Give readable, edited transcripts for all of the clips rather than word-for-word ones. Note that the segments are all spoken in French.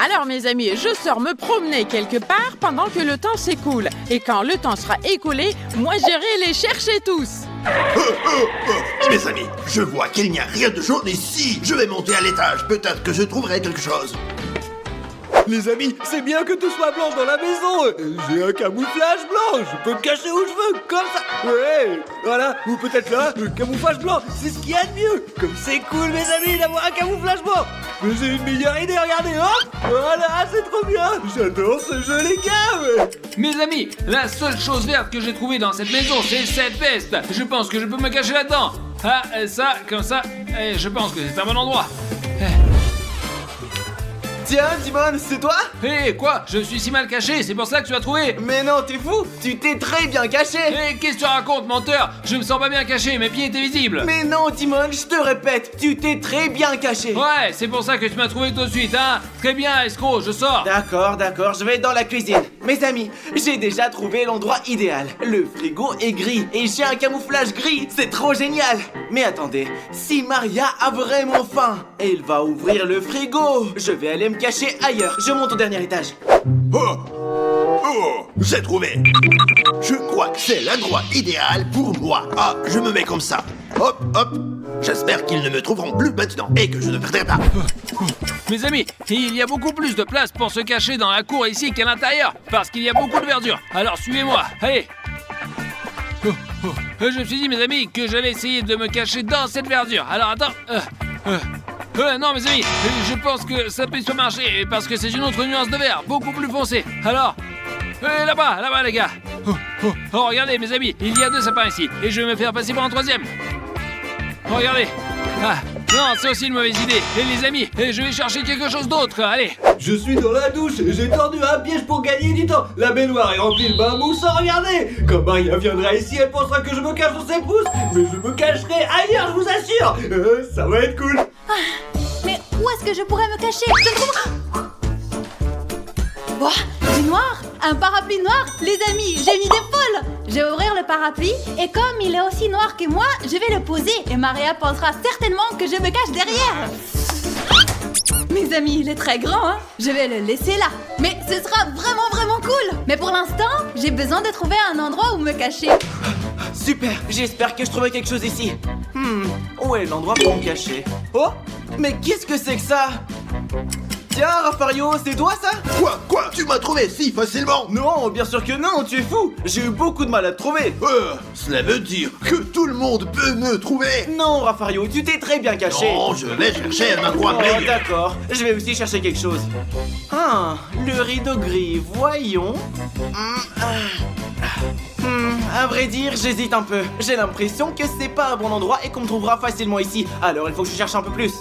Alors mes amis, je sors me promener quelque part pendant que le temps s'écoule. Et quand le temps sera écoulé, moi j'irai les chercher tous. Mes amis, je vois qu'il n'y a rien de jaune ici. Je vais monter à l'étage, peut-être que je trouverai quelque chose. Les amis, c'est bien que tout soit blanc dans la maison. J'ai un camouflage blanc, je peux me cacher où je veux, comme ça. Ouais, voilà, ou peut-être là, le camouflage blanc, c'est ce qu'il y a de mieux. Comme c'est cool, mes amis, d'avoir un camouflage blanc. Mais j'ai une meilleure idée, regardez, hop. Voilà, c'est trop bien. J'adore ce jeu, les gars. Mes amis, la seule chose verte que j'ai trouvée dans cette maison, c'est cette veste. Je pense que je peux me cacher là-dedans. Ah, ça, comme ça, et je pense que c'est un bon endroit. Tiens, Timon, c'est toi? Hé, quoi? Je suis si mal caché, c'est pour ça que tu as trouvé? Mais non, t'es fou! Tu t'es très bien caché! Hé, qu'est-ce que tu racontes, menteur? Je me sens pas bien caché, mes pieds étaient visibles! Mais non, Timon, je te répète, tu t'es très bien caché! Ouais, c'est pour ça que tu m'as trouvé tout de suite, hein? Très bien, escroc, je sors! D'accord, je vais dans la cuisine. Mes amis, j'ai déjà trouvé l'endroit idéal. Le frigo est gris et j'ai un camouflage gris, c'est trop génial! Mais attendez, si Maria a vraiment faim, elle va ouvrir le frigo! Je vais aller me cacher ailleurs, je monte au dernier étage. Oh, j'ai trouvé. Je crois que c'est l'endroit idéal pour moi. Ah, je me mets comme ça. Hop, hop. J'espère qu'ils ne me trouveront plus maintenant et que je ne perdrai pas. Mes amis, il y a beaucoup plus de place pour se cacher dans la cour ici qu'à l'intérieur, parce qu'il y a beaucoup de verdure. Alors suivez-moi, allez. Je me suis dit, mes amis, que j'allais essayer de me cacher dans cette verdure. Alors attends. Non, mes amis, je pense que ça peut marcher parce que c'est une autre nuance de vert, beaucoup plus foncée. Alors, là-bas, les gars. Oh, regardez, mes amis, il y a 2 sapins ici et je vais me faire passer pour un 3e. Oh, regardez. Ah, non, c'est aussi une mauvaise idée. Et les amis, je vais chercher quelque chose d'autre. Allez. Je suis dans la douche et j'ai tendu un piège pour gagner du temps. La baignoire est remplie de bain moussant, regardez. Quand Maria viendra ici, elle pensera que je me cache dans ses pousses. Mais je me cacherai ailleurs, je vous assure. Ça va être cool. Mais où est-ce que je pourrais me cacher? Je ne trouve... Du noir? Un parapluie noir? Les amis, j'ai une idée folle! Je vais ouvrir le parapluie et comme il est aussi noir que moi, je vais le poser et Maria pensera certainement que je me cache derrière. Mes amis, il est très grand, hein? Je vais le laisser là. Mais ce sera vraiment cool. Mais pour l'instant, j'ai besoin de trouver un endroit où me cacher. Super, j'espère que je trouverai quelque chose ici. Où est l'endroit pour me cacher? Oh, mais qu'est-ce que c'est que ça? Tiens, Raffario, c'est toi ça? Quoi? Tu m'as trouvé si facilement? Non, bien sûr que non, tu es fou. J'ai eu beaucoup de mal à te trouver. Cela veut dire que tout le monde peut me trouver? Non, Raffario, tu t'es très bien caché. Non, je vais chercher un endroit meilleur. D'accord, je vais aussi chercher quelque chose. Ah, le rideau gris, voyons. À vrai dire, j'hésite un peu. J'ai l'impression que c'est pas un bon endroit et qu'on me trouvera facilement ici. Alors il faut que je cherche un peu plus.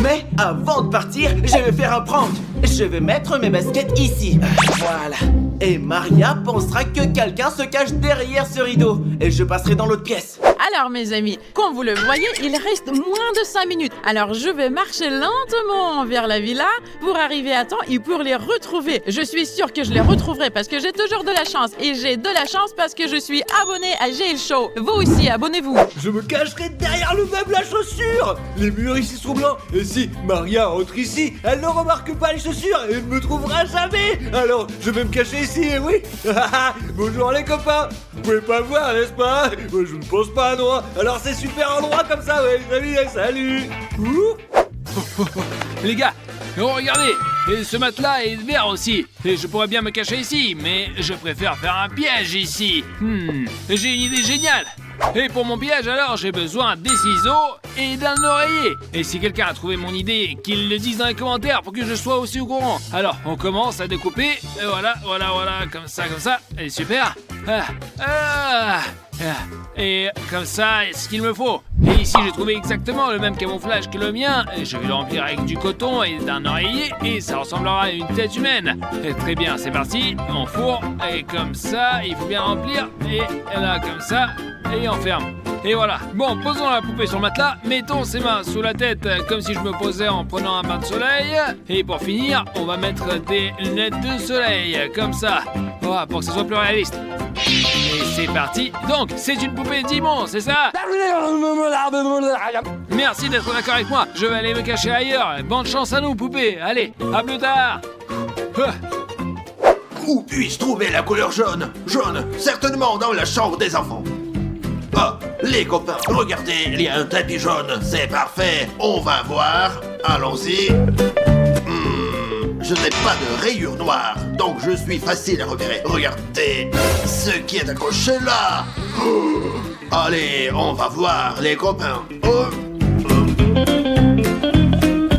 Mais avant de partir, je vais faire un prank. Je vais mettre mes baskets ici. Voilà. Et Maria pensera que quelqu'un se cache derrière ce rideau. Et je passerai dans l'autre pièce. Alors mes amis, comme vous le voyez, il reste moins de 5 minutes. Alors je vais marcher lentement vers la villa pour arriver à temps et pour les retrouver. Je suis sûre que je les retrouverai parce que j'ai toujours de la chance. Et j'ai de la chance parce que je suis abonné à GL Show. Vous aussi, abonnez-vous. Je me cacherai derrière le meuble à chaussures. Les murs ici sont blancs. Et si Maria entre ici, elle ne remarque pas les chaussures et ne me trouvera jamais. Alors je vais me cacher ici, et oui. Bonjour les copains. Vous pouvez pas voir, n'est-ce pas? Moi je ne pense pas, non. Alors c'est super endroit comme ça, ouais, les amis, salut. Les gars, regardez, et ce matelas est vert aussi. Et je pourrais bien me cacher ici, mais je préfère faire un piège ici. J'ai une idée géniale. Et pour mon piège, alors, j'ai besoin des ciseaux et d'un oreiller. Et si quelqu'un a trouvé mon idée, qu'il le dise dans les commentaires pour que je sois aussi au courant. Alors, on commence à découper. Et voilà, comme ça. Et super. Et comme ça, ce qu'il me faut. Et ici, j'ai trouvé exactement le même camouflage que le mien. Et je vais le remplir avec du coton et d'un oreiller. Et ça ressemblera à une tête humaine. Et très bien, c'est parti. On fourre. Et comme ça, il faut bien remplir. Et là, comme ça. Et on ferme. Et voilà. Bon, posons la poupée sur le matelas. Mettons ses mains sous la tête comme si je me posais en prenant un bain de soleil. Et pour finir, on va mettre des lunettes de soleil. Comme ça. Voilà, pour que ça soit plus réaliste. Et c'est parti. Donc, c'est une poupée Dimon, c'est ça? Merci d'être d'accord avec moi. Je vais aller me cacher ailleurs. Bonne chance à nous, poupée. Allez, à plus tard. Où puis-je trouver la couleur jaune? Jaune, certainement dans la chambre des enfants. Ah, les copains, regardez, il y a un tapis jaune, c'est parfait. On va voir, allons-y. Je n'ai pas de rayures noires, donc je suis facile à repérer. Regardez ce qui est accroché là. Allez, on va voir les copains.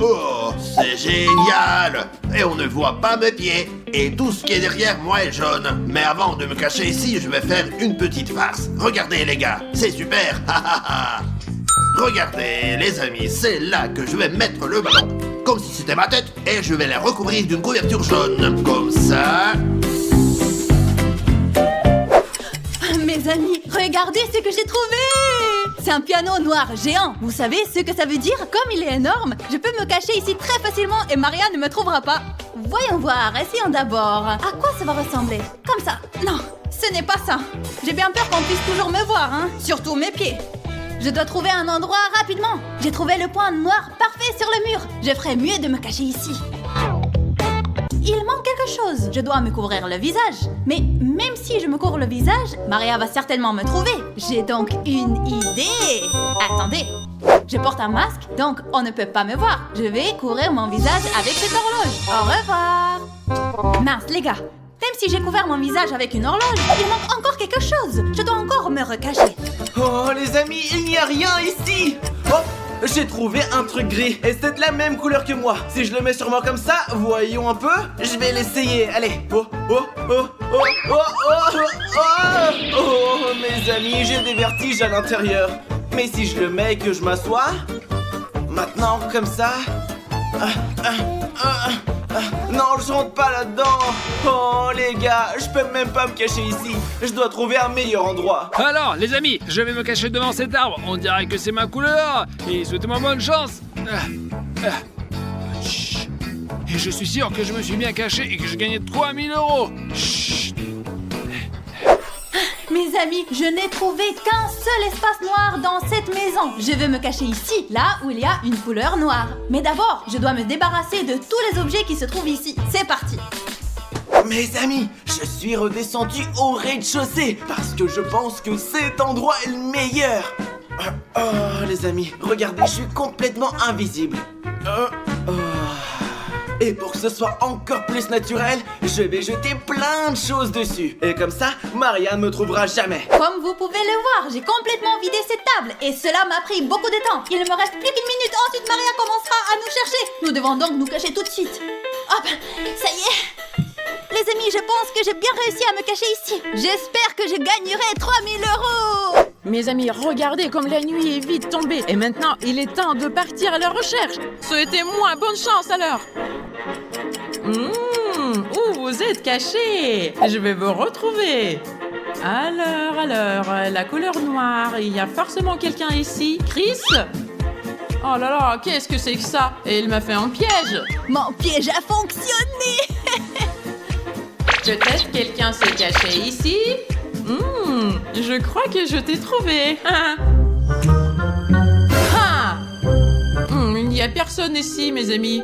Oh, c'est génial! Et on ne voit pas mes pieds. Et tout ce qui est derrière moi est jaune. Mais avant de me cacher ici, je vais faire une petite farce. Regardez les gars, c'est super! Regardez les amis, c'est là que je vais mettre le ballon. Comme si c'était ma tête. Et je vais la recouvrir d'une couverture jaune. Comme ça. Mes amis, regardez ce que j'ai trouvé! C'est un piano noir géant. Vous savez ce que ça veut dire? Comme il est énorme, je peux me cacher ici très facilement et Maria ne me trouvera pas. Voyons voir, essayons d'abord. À quoi ça va ressembler? Comme ça. Non, ce n'est pas ça. J'ai bien peur qu'on puisse toujours me voir, hein. Surtout mes pieds. Je dois trouver un endroit rapidement. J'ai trouvé le point noir parfait sur le mur. Je ferais mieux de me cacher ici. Il manque quelque chose. Je dois me couvrir le visage. Mais même si je me couvre le visage, Maria va certainement me trouver. J'ai donc une idée. Attendez. Je porte un masque, donc on ne peut pas me voir. Je vais couvrir mon visage avec cette horloge. Au revoir. Mince, les gars. Même si j'ai couvert mon visage avec une horloge, il manque encore quelque chose. Je dois encore me recacher. Oh, les amis, il n'y a rien ici. Oh, j'ai trouvé un truc gris et c'est de la même couleur que moi. Si je le mets sur moi comme ça, voyons un peu. Je vais l'essayer. Allez. Oh, oh, oh, oh, oh, oh, oh, oh, mes amis, j'ai des vertiges à l'intérieur. Mais si je le mets et que je m'assois, maintenant comme ça. Non, je rentre pas là-dedans. Oh les gars, je peux même pas me cacher ici. Je dois trouver un meilleur endroit. Alors, les amis, je vais me cacher devant cet arbre. On dirait que c'est ma couleur. Et souhaitez-moi bonne chance. Chut. Et je suis sûr que je me suis bien caché et que je gagnais 3000 €. Chut. Mes amis, je n'ai trouvé qu'un seul espace noir dans cette maison. Je vais me cacher ici, là où il y a une couleur noire. Mais d'abord, je dois me débarrasser de tous les objets qui se trouvent ici. C'est parti. Mes amis, je suis redescendu au rez-de-chaussée parce que je pense que cet endroit est le meilleur. Oh les amis, regardez, je suis complètement invisible. Et pour que ce soit encore plus naturel, je vais jeter plein de choses dessus. Et comme ça, Maria ne me trouvera jamais. Comme vous pouvez le voir, j'ai complètement vidé cette table. Et cela m'a pris beaucoup de temps. Il ne me reste plus qu'une minute, ensuite Maria commencera à nous chercher. Nous devons donc nous cacher tout de suite. Hop, ça y est. Les amis, je pense que j'ai bien réussi à me cacher ici. J'espère que je gagnerai 3000 €. Mes amis, regardez comme la nuit est vite tombée. Et maintenant, il est temps de partir à la recherche. Souhaitez-moi bonne chance alors. Où vous êtes cachés? Je vais vous retrouver. Alors, la couleur noire, il y a forcément quelqu'un ici. Chris? Oh là là, qu'est-ce que c'est que ça? Et il m'a fait un piège. Mon piège a fonctionné. Peut-être quelqu'un s'est caché ici. Je crois que je t'ai trouvé. Il n'y a personne ici, mes amis.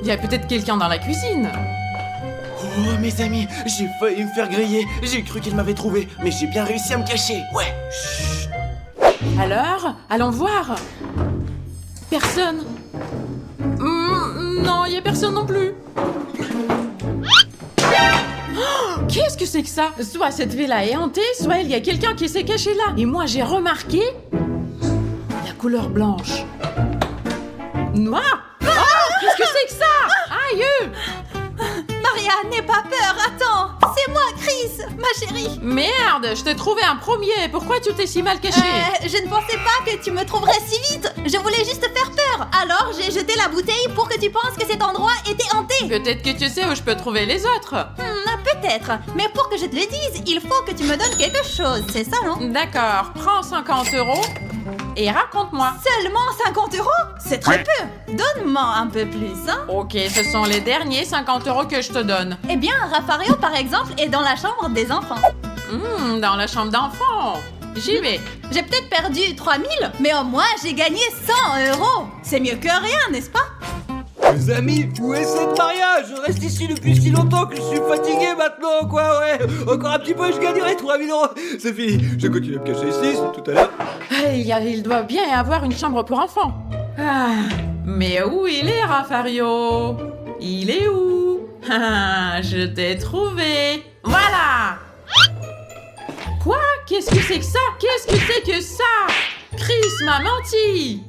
Il y a peut-être quelqu'un dans la cuisine. Oh mes amis, j'ai failli me faire griller. J'ai cru qu'il m'avait trouvé, mais j'ai bien réussi à me cacher. Ouais. Chut. Alors, allons voir. Personne. Non, il n'y a personne non plus. Qu'est-ce que c'est que ça? Soit cette villa est hantée, soit il y a quelqu'un qui s'est caché là. Et moi, j'ai remarqué la couleur blanche. Noir? Qu'est-ce que c'est que ça? Aïe! Maria, n'aie pas peur, attends. C'est moi, Chris, ma chérie. Merde, je t'ai trouvé un premier. Pourquoi tu t'es si mal caché? Je ne pensais pas que tu me trouverais si vite. Je voulais juste te faire peur. Alors, j'ai jeté la bouteille pour que tu penses que cet endroit était hanté. Peut-être que tu sais où je peux trouver les autres. Peut-être. Mais pour que je te le dise, il faut que tu me donnes quelque chose. C'est ça, non? D'accord, prends 50 € et raconte-moi. Seulement 50 €? C'est très peu. Donne-moi un peu plus, hein? Ok, ce sont les derniers 50 € que je te donne. Eh bien, Raffario, par exemple, est dans la chambre des enfants. Dans la chambre d'enfant. J'y vais. J'ai peut-être perdu 3000, mais au moins j'ai gagné 100 €. C'est mieux que rien, n'est-ce pas? Les amis, où est cette Maria? Je reste ici depuis si longtemps que je suis fatigué maintenant, quoi, ouais. Encore un petit peu et je gagnerai 3000 €. C'est fini, je continue à me cacher ici, c'est tout à l'heure. Il doit bien y avoir une chambre pour enfants. Ah, mais où il est, Raffario? Il est où? Ah, je t'ai trouvé. Voilà. Quoi? Qu'est-ce que c'est que ça? Qu'est-ce que c'est que ça? Chris m'a menti.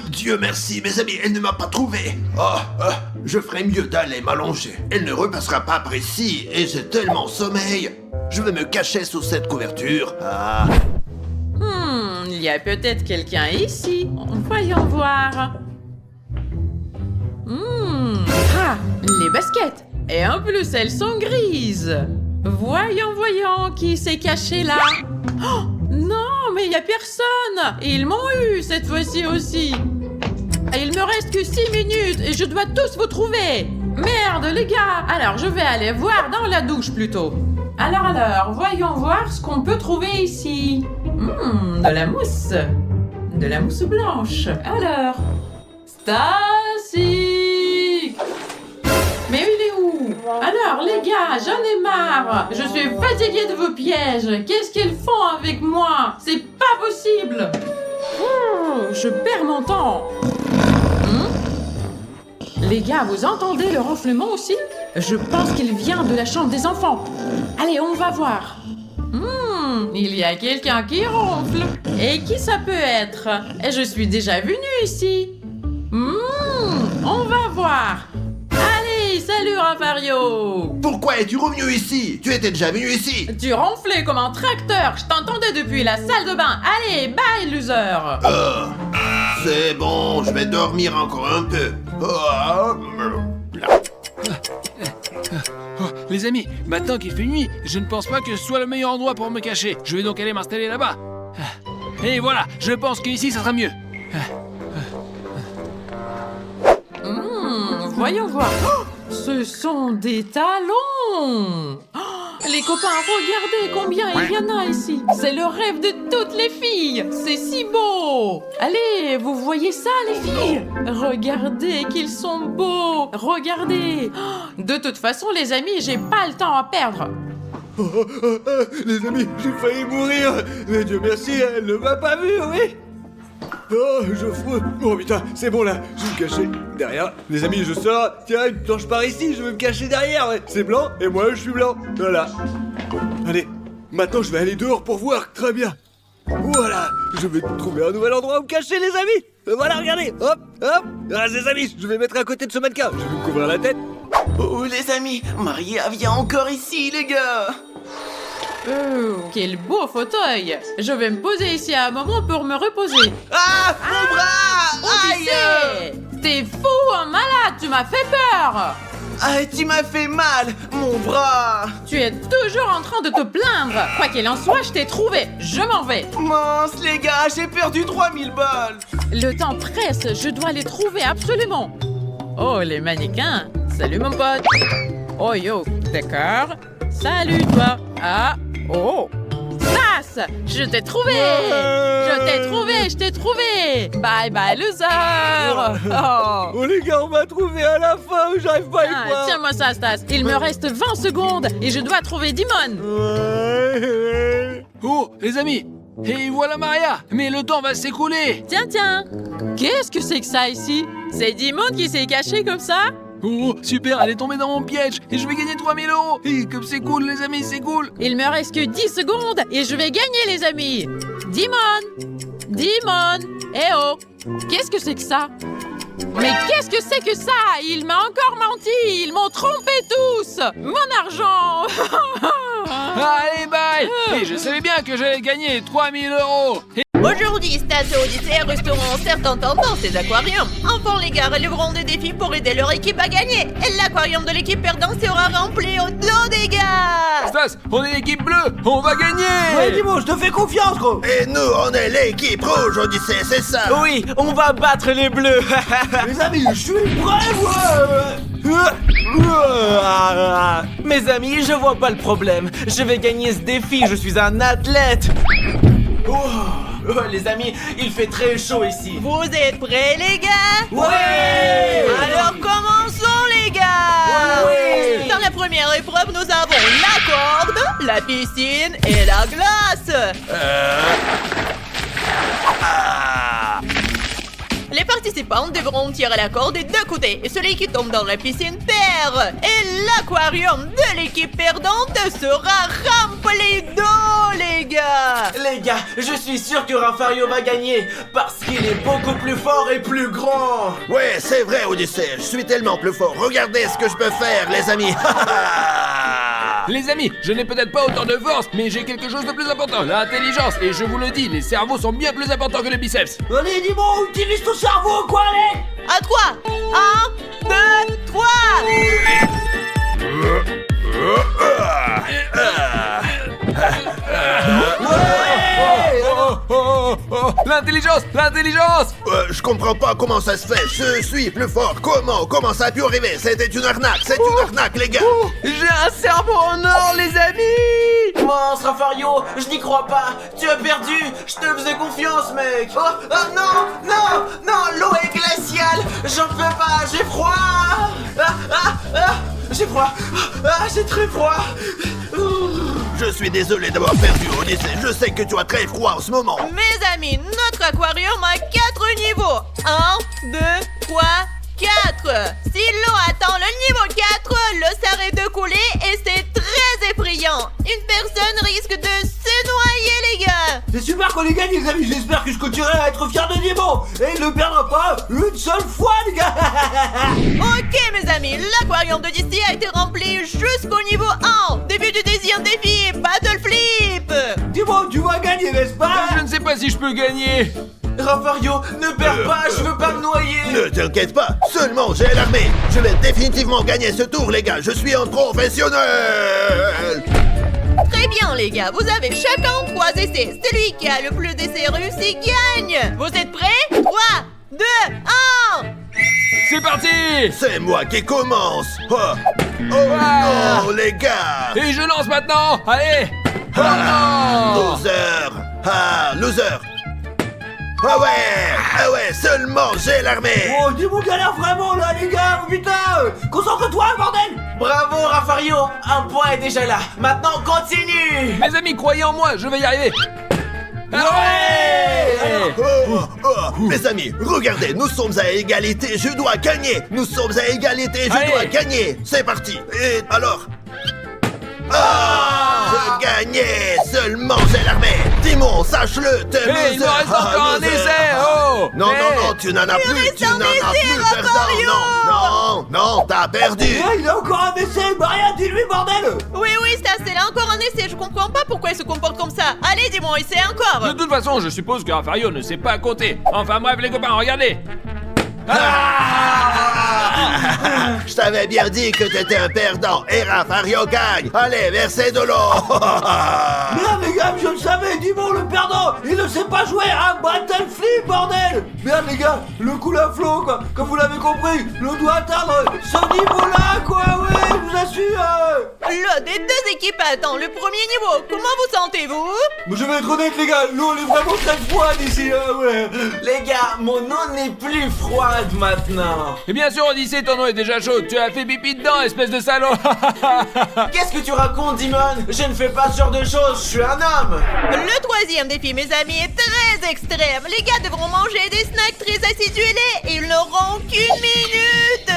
Dieu merci, mes amis, elle ne m'a pas trouvé. Je ferais mieux d'aller m'allonger. Elle ne repassera pas par ici et j'ai tellement sommeil. Je vais me cacher sous cette couverture. Il y a peut-être quelqu'un ici. Voyons voir. Les baskets. Et en plus, elles sont grises. Voyons, qui s'est caché là? Oh, non, mais il y a personne. Ils m'ont eu cette fois-ci aussi. Et il me reste que 6 minutes et je dois tous vous trouver. Merde, les gars. Alors, je vais aller voir dans la douche plutôt. Alors, voyons voir ce qu'on peut trouver ici. De la mousse. De la mousse blanche. Alors, Stacy. Mais il est où? Alors, les gars, j'en ai marre. Je suis fatiguée de vos pièges. Qu'est-ce qu'ils font avec moi? C'est pas possible. Je perds mon temps. Les gars, vous entendez le ronflement aussi? Je pense qu'il vient de la chambre des enfants. Allez, on va voir. Il y a quelqu'un qui ronfle. Et qui ça peut être? Et je suis déjà venue ici. On va voir. Allez, salut Raffario. Pourquoi es-tu revenu ici? Tu étais déjà venu ici. Tu ronflais comme un tracteur. Je t'entendais depuis la salle de bain. Allez, bye, loser. C'est bon, je vais dormir encore un peu. Les amis, maintenant qu'il fait nuit, je ne pense pas que ce soit le meilleur endroit pour me cacher. Je vais donc aller m'installer là-bas. Et voilà, je pense qu'ici, ça sera mieux. Voyons voir. Ce sont des talons. Les copains, regardez combien il y en a ici. C'est le rêve de toutes les filles. C'est si beau. Allez, vous voyez ça, les filles? Regardez qu'ils sont beaux. Regardez. De toute façon, les amis, j'ai pas le temps à perdre. Les amis, j'ai failli mourir. Mais Dieu merci, elle ne m'a pas vu, oui. Oh, je fous. Oh putain, c'est bon là, je vais me cacher derrière. Les amis, je sors. Tiens, une planche par ici, je vais me cacher derrière. Ouais. C'est blanc et moi je suis blanc. Voilà. Allez, maintenant je vais aller dehors pour voir. Très bien. Voilà, je vais trouver un nouvel endroit où me cacher, les amis. Voilà, regardez. Hop, hop. Ah, les amis, je vais mettre à côté de ce mannequin. Je vais me couvrir la tête. Oh, les amis, Maria vient encore ici, les gars. Quel beau fauteuil. Je vais me poser ici à un moment pour me reposer. Ah, mon bras. Aïe. T'es fou, un malade, tu m'as fait peur. Ah, tu m'as fait mal, mon bras. Tu es toujours en train de te plaindre. Quoi qu'il en soit, je t'ai trouvé. Je m'en vais. Mince, les gars, j'ai perdu 3000 balles. Le temps presse, je dois les trouver absolument. Oh, les mannequins. Salut, mon pote. Oh, yo, d'accord. Salut, toi. Ah, oh. Stas, je t'ai trouvé. Je t'ai trouvé. Bye, bye, loser. Oh. Oh les gars, on m'a trouvé à la fin. J'arrive pas à y croire. Tiens-moi ça, Stas. Il me reste 20 secondes et je dois trouver Dimon. Ouais. Oh, les amis. Et voilà Maria. Mais le temps va s'écouler. Tiens. Qu'est-ce que c'est que ça ici? C'est Dimon qui s'est caché comme ça? Oh, super, elle est tombée dans mon piège et je vais gagner 3000 €. Et comme c'est cool, les amis, c'est cool. Il me reste que 10 secondes et je vais gagner, les amis. Dimon. Eh oh. Qu'est-ce que c'est que ça? Mais qu'est-ce que c'est que ça? Il m'a encore menti. Ils m'ont trompé tous. Mon argent. Allez, bye. Et je savais bien que j'allais gagner 3000 €. Aujourd'hui, Stas et Odyssée resteront certes dans ces aquariums. Enfin, les gars relèveront des défis pour aider leur équipe à gagner. Et l'aquarium de l'équipe perdante sera rempli au dos des gars. Stas, on est l'équipe bleue, on va gagner. Ouais, dis-moi, je te fais confiance, gros. Et nous, on est l'équipe rouge, Odyssée, c'est ça. Oui, on va battre les bleus. Les amis, je suis prêt, moi. Mes amis, je vois pas le problème. Je vais gagner ce défi, je suis un athlète. Les amis, il fait très chaud ici. Vous êtes prêts, les gars? Ouais! Alors commençons, les gars! Ouais! Dans la première épreuve, nous avons la corde, la piscine et la glace. Les participants devront tirer la corde des deux côtés et celui qui tombe dans la piscine perd. Et l'aquarium de l'équipe perdante sera rempli d'eau, les gars. Les gars, je suis sûr que Raffario va gagner parce qu'il est beaucoup plus fort et plus grand. Ouais, c'est vrai, Odyssée, je suis tellement plus fort. Regardez ce que je peux faire, les amis. Les amis, je n'ai peut-être pas autant de force, mais j'ai quelque chose de plus important, l'intelligence. Et je vous le dis, les cerveaux sont bien plus importants que les biceps. Allez, dis-moi, utilise ton cerveau, quoi, allez! À 3, 1, 2, 3. L'intelligence, l'intelligence. Je comprends pas comment ça se fait. Je suis plus fort. Comment ça a pu arriver? C'était une arnaque. C'est une arnaque, les gars. J'ai un cerveau en or, les amis. Mince, Raffario, je n'y crois pas. Tu as perdu. Je te faisais confiance, mec. Oh non, l'eau est glaciale. J'en peux pas, j'ai froid. J'ai froid. J'ai très froid. Je suis désolé d'avoir perdu, Odyssée. Je sais que tu as très froid en ce moment. Mes amis, notre aquarium a 4 niveaux. 1, 2, 3, 4. Si l'eau atteint le niveau 4, l'eau s'arrête de couler et c'est très effrayant. Une personne risque de se noyer, les gars. C'est super qu'on ait gagné, les amis. J'espère que je continuerai à être fier de Nemo. Et il ne perdra pas une seule fois, les gars. Ok, mes amis, l'aquarium d'Odyssée a été rempli jusqu'au niveau 1. Début du deuxième défi, Battle Flip. Dis-moi, tu vas gagner, n'est-ce pas? Je ne sais pas si je peux gagner. Raffario, ne perds pas, je veux pas me noyer. Ne t'inquiète pas, seulement j'ai l'armée. Je vais définitivement gagner ce tour, les gars. Je suis un professionnel. Très bien, les gars, vous avez chacun 3 essais. Celui qui a le plus d'essais réussis gagne. Vous êtes prêts? 3, 2, 1. C'est parti. C'est moi qui commence. Non, les gars. Et je lance maintenant. Allez. Oh non. Loser. Ah ouais, seulement j'ai l'armée. Oh, dis-moi galère vraiment, là, les gars. Putain, concentre-toi, bordel. Bravo, Raffario. Un point est déjà là. Maintenant, continue. Mes amis, croyez en moi, je vais y arriver. Mes amis, regardez, nous sommes à égalité, je dois gagner. Nous sommes à égalité, je dois gagner. C'est parti. Et alors? Je gagnais, seulement j'ai l'armée. Timon, sache-le, t'es loser. Il me reste encore un essai. Non, tu n'en as plus, Non, t'as perdu. Il a encore un essai, Maria, dis-lui, bordel. Oui, c'est là encore un essai. Je comprends pas pourquoi il se comporte comme ça. Allez, dis-moi, essaie encore. De toute façon, je suppose que Raffario ne sait pas compter. Enfin bref, les copains, regardez. Je t'avais bien dit que t'étais un perdant et Raffario gagne. Allez, versez de l'eau. Merde, les gars, je le savais, dis-moi, le perdant, il ne sait pas jouer à Battle Flip, bordel. Merde, les gars, le coup à flot, quoi. Comme vous l'avez compris, l'eau doit atteindre ce niveau-là, quoi, ouais, je vous assure. L'eau des deux équipes attend le premier niveau. Comment vous sentez-vous? Je vais être honnête, les gars, l'eau elle est vraiment très froide ici, ouais. Les gars, mon eau n'est plus froide maintenant. Et bien sûr, Odyssée, ton eau est déjà chaude. Tu as fait pipi dedans, espèce de salaud. Qu'est-ce que tu racontes, Dimon? Je ne fais pas ce genre de choses, je suis un homme. Le troisième défi, mes amis, est très extrême. Les gars devront manger des snacks très acidulés et ils n'auront qu'1 minute.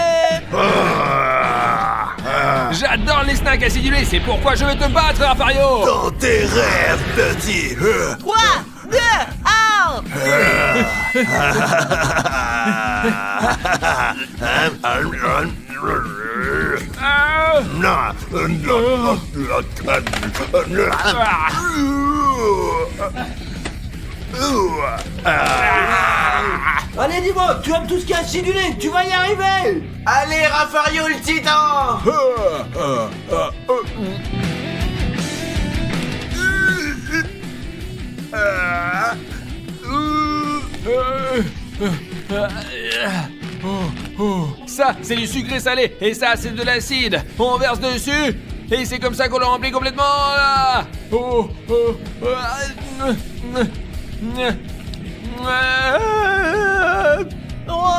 J'adore les snacks acidulés, c'est pourquoi je vais te battre, Raffario. Dans tes rêves, petit. 3, 2, 1. Allez, dis-moi, tu aimes tout ce qui est acidulé, tu vas y arriver. Allez, Raffario le titan. Ça, c'est du sucré salé, et ça, c'est de l'acide. On verse dessus, et c'est comme ça qu'on le remplit complètement. Là. Oh,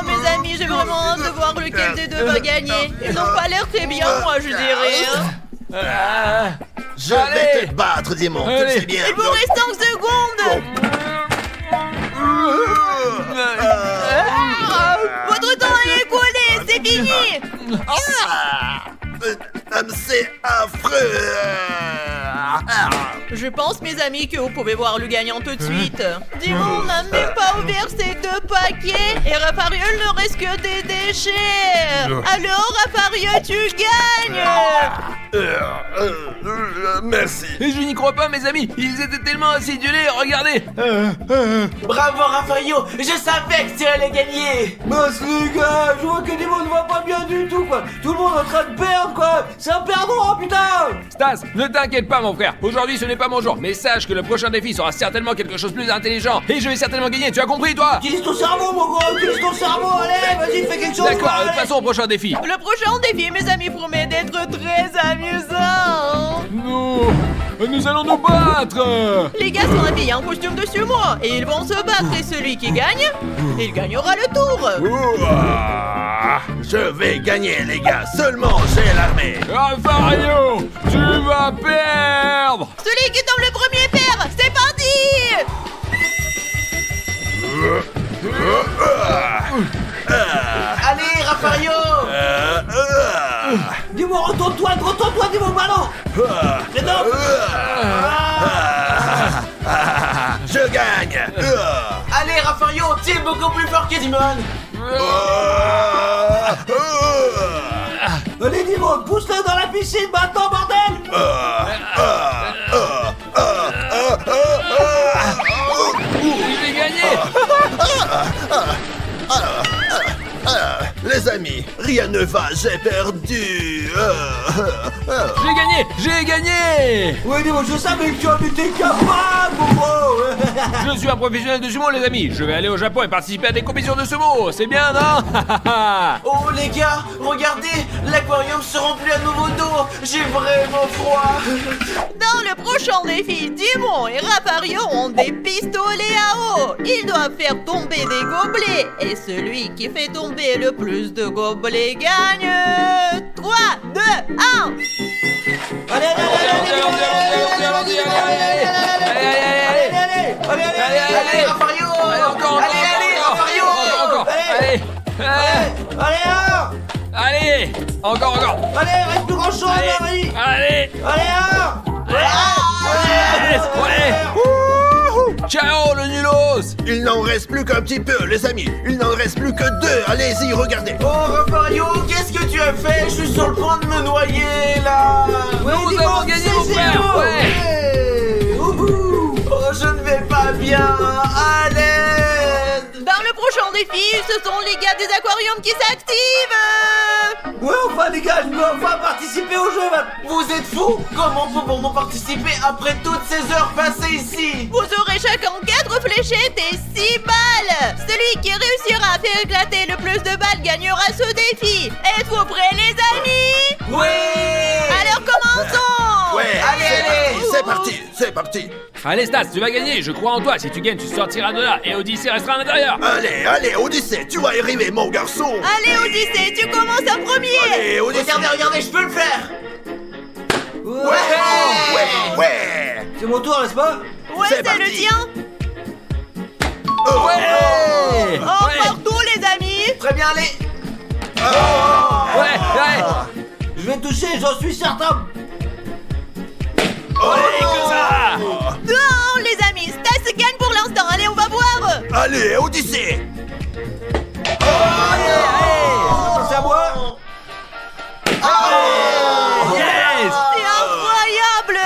mes amis, j'ai vraiment hâte de voir lequel des deux va gagner. Ils n'ont pas l'air très bien, moi, je dirais. Hein. Je vais te battre, Dimon, tu le Allez. sais bien. Il vous reste 5 secondes. Votre temps est écoulé, c'est fini. C'est affreux. Je pense, mes amis, que vous pouvez voir le gagnant tout de suite. Dimon n'a même pas ouvert ses 2 paquets et Raphaël ne reste que des déchets. Alors, Raphaël, tu gagnes. Merci. Et je n'y crois pas, mes amis. Ils étaient tellement acidulés, regardez. Bravo Raphaël, je savais que tu allais gagner. Mince les gars, je vois que Dimon ne va pas bien du tout quoi. Tout le monde est en train de perdre quoi. C'est un perdant putain. Stas, ne t'inquiète pas, mon frère. Aujourd'hui, ce n'est pas mon jour. Mais sache que le prochain défi sera certainement quelque chose de plus intelligent. Et je vais certainement gagner, tu as compris, toi? Utilise ton cerveau mon gros, utilise ton cerveau, allez, vas-y fais quelque chose. D'accord, quoi, allez. passons au prochain défi. Le prochain défi, mes amis, promet d'être très amusant. Nous allons nous battre. Les gars sont habillés en costume de sumo et ils vont se battre et celui qui gagne, il gagnera le tour. Je vais gagner, les gars. Seulement j'ai l'armée. Raphaël, tu vas perdre. Celui qui tombe le premier perd. C'est parti. Allez Raphaël. Dis-moi, retourne-toi, dis-moi le ballon. Je gagne. Allez Raphaël, tu es beaucoup plus fort que Dimon. Allez Dimon, pousse-le dans la piscine maintenant bordel. J'ai gagné. Les amis, rien ne va, j'ai perdu. J'ai gagné. Oui Dimon, je savais que tu en étais capable mon gros. Je suis un professionnel de sumo, les amis. Je vais aller au Japon et participer à des compétitions de sumo. C'est bien, non? Oh les gars, regardez, l'aquarium se remplit à nouveau d'eau. J'ai vraiment froid. Dans le prochain défi, Dimon et Raphaël ont des pistolets à eau. Ils doivent faire tomber des gobelets. Et celui qui fait tomber le plus de gobelets gagne. 3, 2, 1. Allez, Allez Raphaël. Allez, encore. allez, reste plus grand chose là, vas-y. Allez. Ciao, le nulos. Il n'en reste plus qu'un petit peu, les amis. Il n'en reste plus que 2. Allez-y, regardez. Oh Raphaël, qu'est-ce que tu as fait? Je suis sur le point de me noyer là. Nous avons gagné, mon frère. Ouais. Oh, je ne vais pas bien. À l'aide. Dans le prochain défi, ce sont les gars des aquariums qui s'activent. Ouais, enfin les gars, je veux enfin participer au jeu maintenant. Vous êtes fous? Comment pouvons-nous participer après toutes ces heures passées ici? Vous aurez chacun 4 fléchettes et 6 balles. Celui qui réussira à faire éclater le plus de balles gagnera ce défi. Êtes-vous prêts, les amis? Ouais. Alors commençons. Ouais, Allez, c'est parti. Allez, Stas, tu vas gagner. Je crois en toi. Si tu gagnes, tu sortiras de là. Et Odyssée restera à l'intérieur. Allez, Odyssée, tu vas y arriver, mon garçon. Allez, Odyssée, tu commences en premier. Allez, Odyssée. Regardez, je peux le faire. Ouais. C'est mon tour, n'est-ce pas? Ouais, c'est c'est parti. le tien. Ouais. Encore tout, les amis. Très bien, allez. Ouais. Je vais toucher, j'en suis certain. Allez, comme ça. Non, les amis, Stas gagne pour l'instant. Allez, on va voir. Allez, Odyssée. C'est à moi. Yes. C'est incroyable.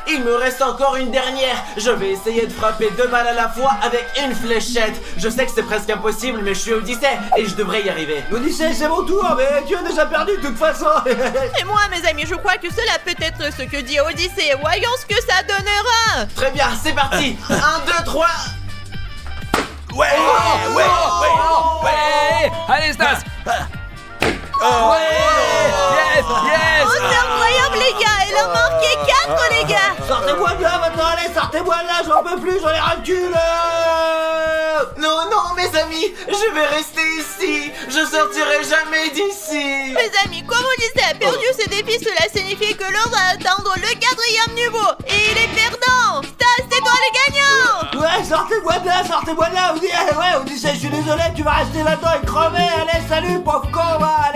Il me reste encore une dernière. Je vais essayer de frapper 2 balles à la fois avec une fléchette. Je sais que c'est presque impossible, mais je suis Odyssée et je devrais y arriver. Odyssée, c'est mon tour, mais tu as déjà perdu de toute façon. Et moi, mes amis, je crois que cela peut être ce que dit Odyssée. Voyons ce que ça donnera. Très bien, c'est parti. 1, 2, 3. Ouais. Allez, Stas, sortez-moi de là, j'en peux plus, j'en ai ras le cul là. Non, non, mes amis, je vais rester ici. Je sortirai jamais d'ici. Mes amis, comme Odyssée a perdu ses défis, cela signifie que l'on va atteindre le 4e niveau. Et il est perdant. Stas, c'est toi le gagnant. Ouais, sortez-moi de là, sortez-moi de là. Ouais, Odyssée, je suis désolé, tu vas rester là-dedans et crever. Allez, salut, pauvre con, va.